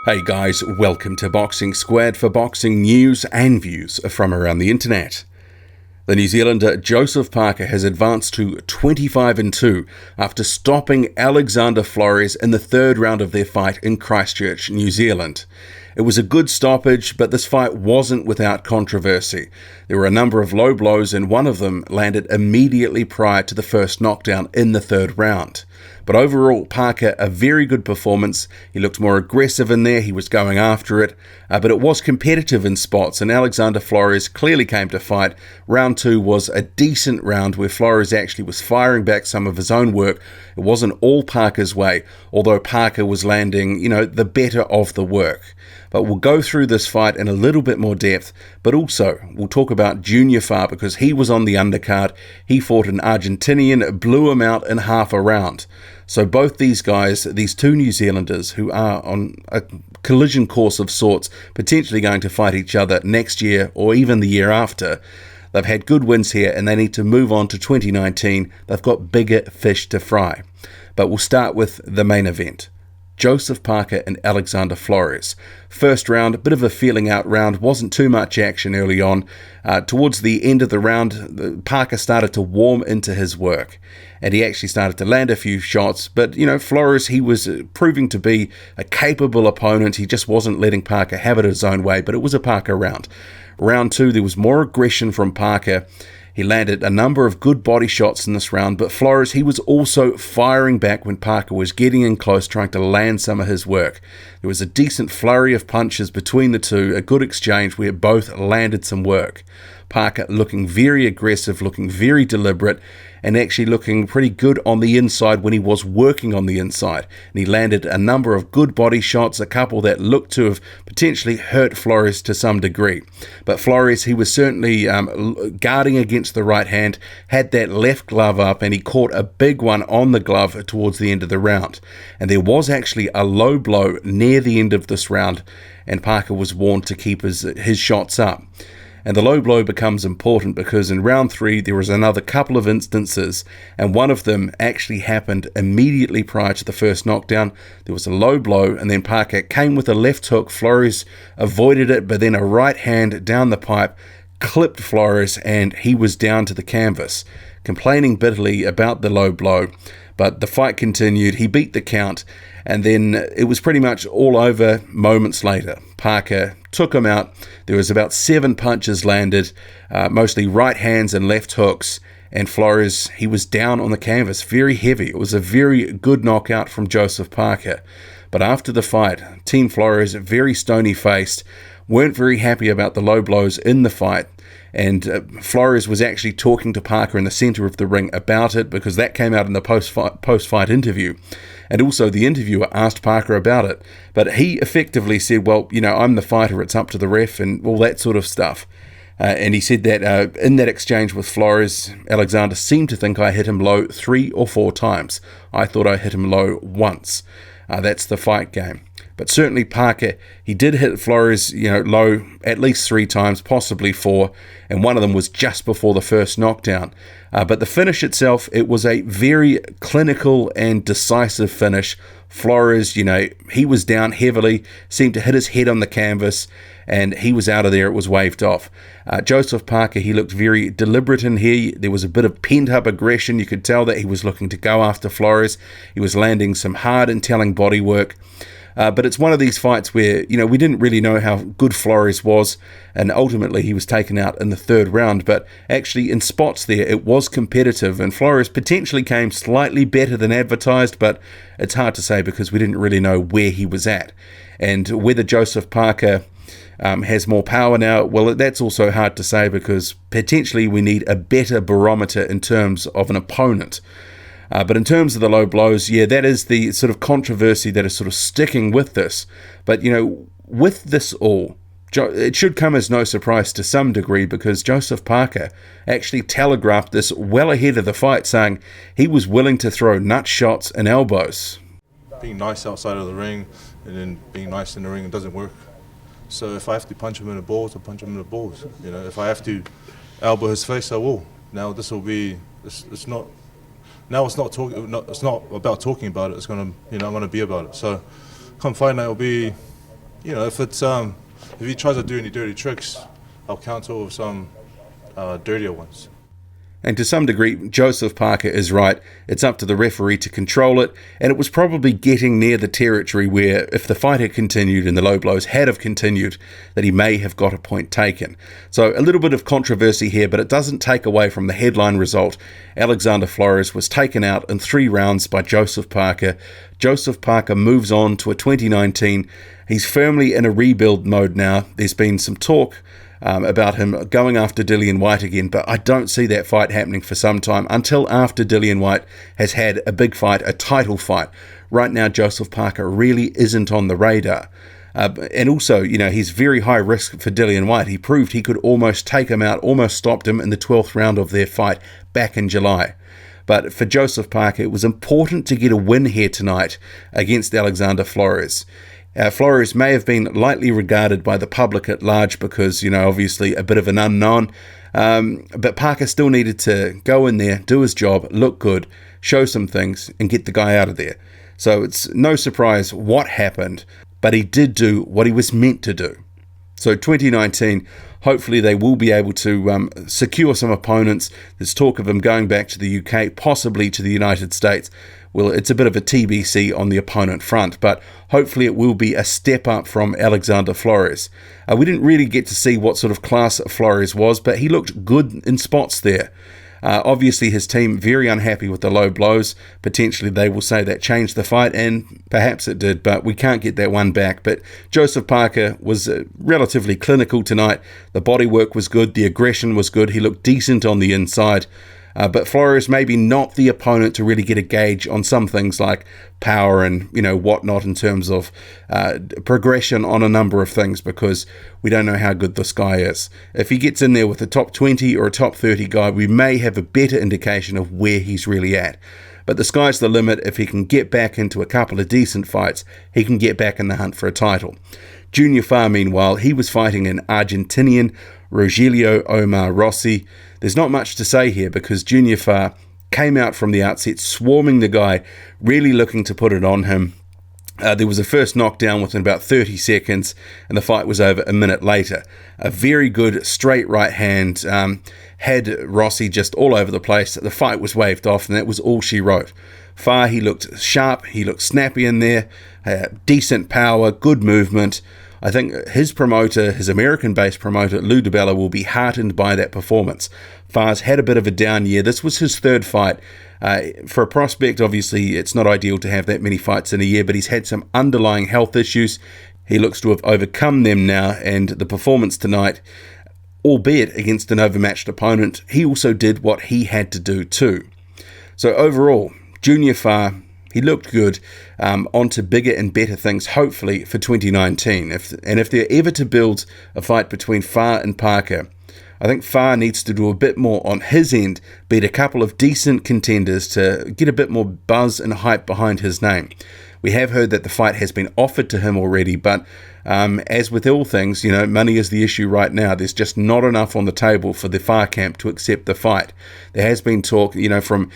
Hey guys, welcome to Boxing Squared for boxing news and views from around the internet. The New Zealander Joseph Parker has advanced to 25-2 after stopping Alexander Flores in the third round of their fight in Christchurch, New Zealand. It was a good stoppage, but this fight wasn't without controversy. There were a number of low blows, and one of them landed immediately prior to the first knockdown in the third round. But overall, Parker, a very good performance. He looked more aggressive in there, he was going after it, but it was competitive in spots, and Alexander Flores clearly came to fight. Round 2 was a decent round where Flores actually was firing back some of his own work. It wasn't all Parker's way, although Parker was landing, the better of the work. But we'll go through this fight in a little bit more depth, but also we'll talk about Junior Fa because he was on the undercard. He fought an Argentinian, blew him out in half a round. So both these guys, these two New Zealanders who are on a collision course of sorts, potentially going to fight each other next year or even the year after, they've had good wins here and they need to move on to 2019. They've got bigger fish to fry. But we'll start with the main event. Joseph Parker and Alexander Flores. First round, a bit of a feeling out round, wasn't too much action early on. Towards the end of the round, Parker started to warm into his work and he actually started to land a few shots. But, Flores, he was proving to be a capable opponent. He just wasn't letting Parker have it his own way, but it was a Parker round. Round 2, there was more aggression from Parker. He landed a number of good body shots in this round, but Flores, he was also firing back when Parker was getting in close, trying to land some of his work. There was a decent flurry of punches between the two, a good exchange where both landed some work. Parker looking very aggressive, looking very deliberate, and actually looking pretty good on the inside when he was working on the inside. And he landed a number of good body shots, a couple that looked to have potentially hurt Flores to some degree. But Flores, he was certainly guarding against the right hand, had that left glove up, and he caught a big one on the glove towards the end of the round. And there was actually a low blow near the end of this round, and Parker was warned to keep his shots up. And the low blow becomes important because in round 3 there was another couple of instances, and one of them actually happened immediately prior to the first knockdown. There was a low blow and then Parker came with a left hook. Flores avoided it, but then a right hand down the pipe clipped Flores and he was down to the canvas, complaining bitterly about the low blow. But the fight continued, he beat the count, and then it was pretty much all over moments later. Parker took him out. There was about 7 punches landed, mostly right hands and left hooks, and Flores, he was down on the canvas, very heavy. It was a very good knockout from Joseph Parker. But after the fight, Team Flores, very stony-faced, weren't very happy about the low blows in the fight. And Flores was actually talking to Parker in the center of the ring about it because that came out in the post-fight interview. And also the interviewer asked Parker about it. But he effectively said, well, I'm the fighter, it's up to the ref and all that sort of stuff. And he said that in that exchange with Flores, Alexander seemed to think I hit him low 3 or 4 times. I thought I hit him low once. That's the fight game. But certainly Parker, he did hit Flores, low at least 3 times, possibly 4, and one of them was just before the first knockdown. But the finish itself, it was a very clinical and decisive finish. Flores, he was down heavily, seemed to hit his head on the canvas, and he was out of there. It was waved off. Joseph Parker, he looked very deliberate in here. There was a bit of pent-up aggression. You could tell that he was looking to go after Flores. He was landing some hard and telling body work. But it's one of these fights where, we didn't really know how good Flores was, and ultimately he was taken out in the third round. But actually in spots there, it was competitive, and Flores potentially came slightly better than advertised, but it's hard to say because we didn't really know where he was at. And whether Joseph Parker has more power now, well, that's also hard to say because potentially we need a better barometer in terms of an opponent. But in terms of the low blows, that is the sort of controversy that is sort of sticking with this. But, with this all, it should come as no surprise to some degree because Joseph Parker actually telegraphed this well ahead of the fight, saying he was willing to throw nut shots and elbows. Being nice outside of the ring and then being nice in the ring, it doesn't work. So if I have to punch him in the balls, I'll punch him in the balls. If I have to elbow his face, I will. Now this will be, it's not. Now it's not about talking about it. It's gonna, I'm gonna be about it. So, come fight night, it'll be If he tries to do any dirty tricks, I'll counter with some dirtier ones. And to some degree, Joseph Parker is right. It's up to the referee to control it, and it was probably getting near the territory where, if the fight had continued and the low blows had have continued, that he may have got a point taken. So a little bit of controversy here, but it doesn't take away from the headline result. Alexander Flores was taken out in 3 rounds by Joseph Parker. Joseph Parker moves on to a 2019. He's firmly in a rebuild mode now. There's been some talk about him going after Dillian Whyte again, but I don't see that fight happening for some time until after Dillian Whyte has had a big fight, a title fight. Right now, Joseph Parker really isn't on the radar. And also, he's very high risk for Dillian Whyte. He proved he could almost take him out, almost stopped him in the 12th round of their fight back in July. But for Joseph Parker, it was important to get a win here tonight against Alexander Flores. Flores may have been lightly regarded by the public at large because, obviously a bit of an unknown. But Parker still needed to go in there, do his job, look good, show some things, and get the guy out of there. So it's no surprise what happened, but he did do what he was meant to do. So 2019, hopefully they will be able to secure some opponents. There's talk of him going back to the UK, possibly to the United States. Well, it's a bit of a TBC on the opponent front, but hopefully it will be a step up from Alexander Flores. We didn't really get to see what sort of class Flores was, but he looked good in spots there. Obviously, his team very unhappy with the low blows. Potentially, they will say that changed the fight, and perhaps it did, but we can't get that one back. But Joseph Parker was relatively clinical tonight. The body work was good. The aggression was good. He looked decent on the inside. But Flores maybe not the opponent to really get a gauge on some things like power and, whatnot in terms of progression on a number of things, because we don't know how good this guy is. If he gets in there with a top 20 or a top 30 guy, we may have a better indication of where he's really at. But the sky's the limit. If he can get back into a couple of decent fights, he can get back in the hunt for a title. Junior Fa, meanwhile, he was fighting an Argentinian, Rogelio Omar Rossi. There's not much to say here because Junior Fa came out from the outset swarming the guy, really looking to put it on him. There was a first knockdown within about 30 seconds, and the fight was over a minute later. A very good straight right hand had Rossi just all over the place. The fight was waved off, and that was all she wrote. Fa, he looked sharp, he looked snappy in there, decent power, good movement. I think his promoter, his American-based promoter, Lou DiBella, will be heartened by that performance. Fa's had a bit of a down year. This was his 3rd fight. For a prospect, obviously, it's not ideal to have that many fights in a year, but he's had some underlying health issues. He looks to have overcome them now, and the performance tonight, albeit against an overmatched opponent, he also did what he had to do too. So overall, Junior Fa, he looked good, on to bigger and better things, hopefully, for 2019. If they're ever to build a fight between Fa and Parker, I think Fa needs to do a bit more on his end, beat a couple of decent contenders to get a bit more buzz and hype behind his name. We have heard that the fight has been offered to him already, but as with all things, money is the issue right now. There's just not enough on the table for the Fa camp to accept the fight. There has been talk, from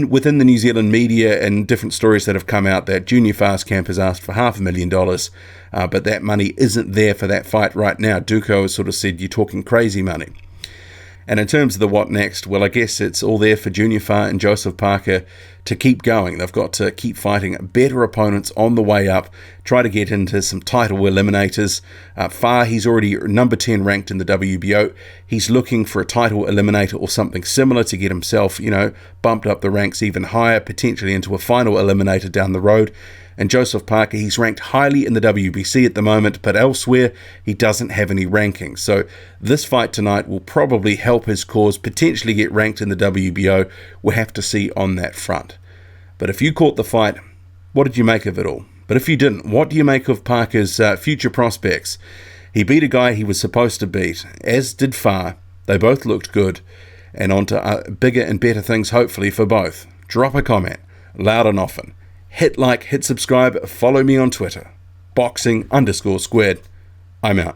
within the New Zealand media and different stories that have come out that Junior Fa's camp has asked for $500,000, but that money isn't there for that fight right now. Duco has sort of said, you're talking crazy money. And in terms of the what next, well, I guess it's all there for Junior Fa and Joseph Parker to keep going. They've got to keep fighting better opponents on the way up, try to get into some title eliminators. Fa, he's already number 10 ranked in the WBO. He's looking for a title eliminator or something similar to get himself, bumped up the ranks even higher, potentially into a final eliminator down the road. And Joseph Parker, he's ranked highly in the WBC at the moment, but elsewhere he doesn't have any rankings. So this fight tonight will probably help his cause potentially get ranked in the WBO. We'll have to see on that front. But if you caught the fight, what did you make of it all? But if you didn't, what do you make of Parker's future prospects? He beat a guy he was supposed to beat, as did Fa. They both looked good. And on to bigger and better things, hopefully, for both. Drop a comment, loud and often. Hit like, hit subscribe, follow me on Twitter. Boxing_squared. I'm out.